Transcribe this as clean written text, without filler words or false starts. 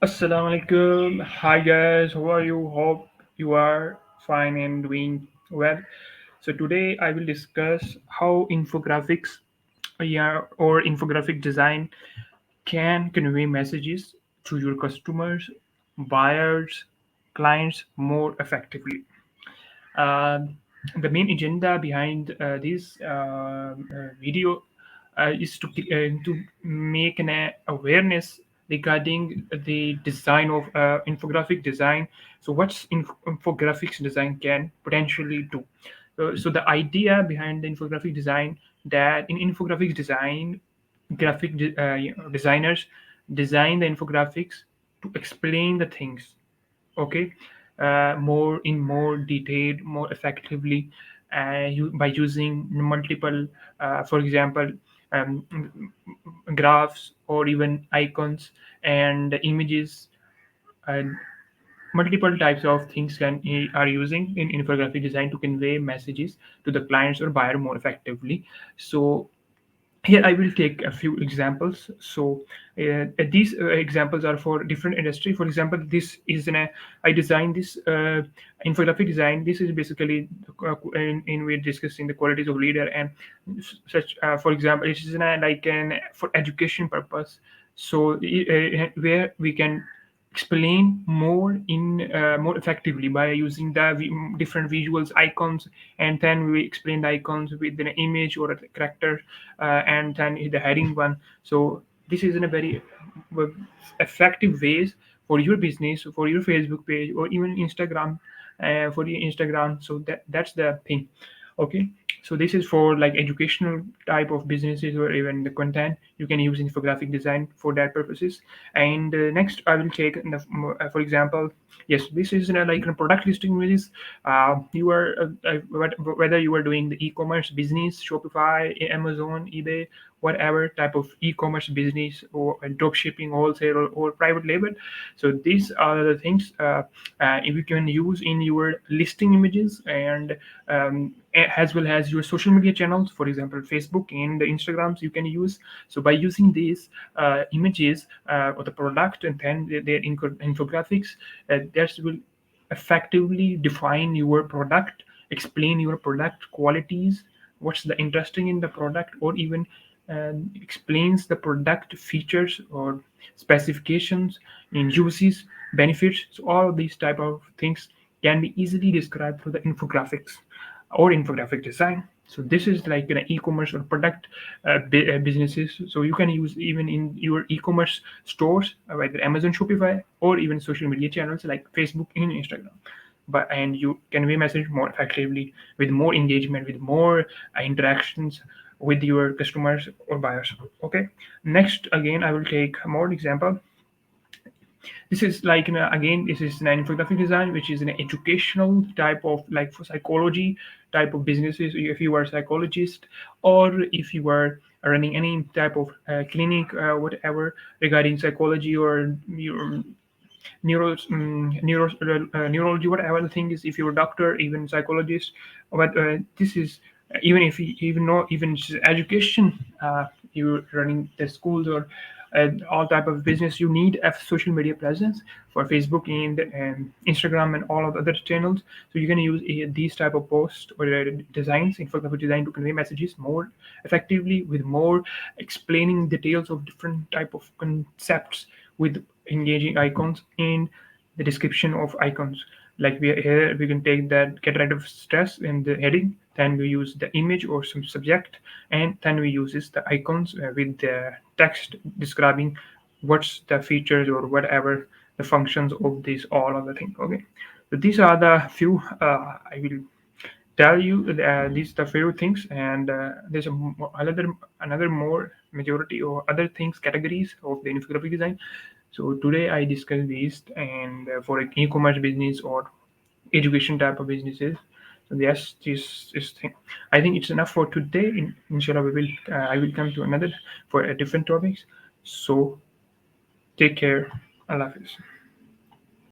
Assalamu alaikum. Hi guys, how are you? Hope you are fine and doing well. So today I will discuss how infographics, or infographic design can convey messages to your customers, buyers, clients more effectively. Um, the main agenda behind this video is to make an awareness regarding the design of infographic design. So, what infographics design can potentially do? So, the idea behind the infographic design, that in infographics design, designers design the infographics to explain the things, okay, more detailed, more effectively, by using multiple, for example, um, graphs or even icons and images, and multiple types of things are using in infographic design to convey messages to the clients or buyer more effectively. So here I will take a few examples. So these examples are for different industry. For example, this is I designed this infographic design. This is basically in we're discussing the qualities of leader and such. For example, it is like an for education purpose. So where we can explain more effectively by using the different visuals icons, and then we explain the icons with an image or a character, and then the heading one. So this is in a very uh, effective ways for your business, for your Facebook page, or even Instagram, for the Instagram. So that's the thing. Okay, so this is for like educational type of businesses, or even the content you can use infographic design for that purposes. And next I will take for example, yes, this is like a product listing images. You are whether you are doing the e-commerce business, Shopify, Amazon, eBay, whatever type of e-commerce business, or drop shipping, wholesale, or private label. So these are the things you can use in your listing images, and as well as your social media channels, for example Facebook and the Instagrams you can use. So by using these images of the product, and then their infographics, that will effectively define your product, explain your product qualities, what's the interesting in the product, or even explains the product features or specifications in uses, benefits. So all of these type of things can be easily described through the infographics or infographic design. So this is like an e-commerce or product businesses. So you can use even in your e-commerce stores, whether Amazon, Shopify, or even social media channels like Facebook and Instagram. But and you convey message more effectively, with more engagement, with more interactions with your customers or buyers. Okay. Next, again, I will take more example. This is like again, this is an infographic design, which is an educational type of, like for psychology type of businesses. If you are a psychologist, or if you are running any type of clinic, whatever regarding psychology, or your neurology, whatever the thing is, if you're a doctor, even psychologist. But this is even if you even know, even education, you're running the schools, or all type of business, you need a social media presence for Facebook and Instagram and all of the other channels. So you can use these type of posts or designs, infographic design, to convey messages more effectively, with more explaining details of different type of concepts, with engaging icons and the description of icons. Like we here, we can take that get rid of stress in the heading, then we use the image or some subject, and then we uses the icons with the text describing what's the features or whatever the functions of this all of the thing. Okay, so these are the few I will tell you these the few things, and there's another more majority or other things categories of the infographic design. So today I discussed these, and for an e-commerce business or education type of businesses. So yes, this is thing. I think it's enough for today. Inshallah, we will I will come to another for a different topics. So take care. Allah Hafiz.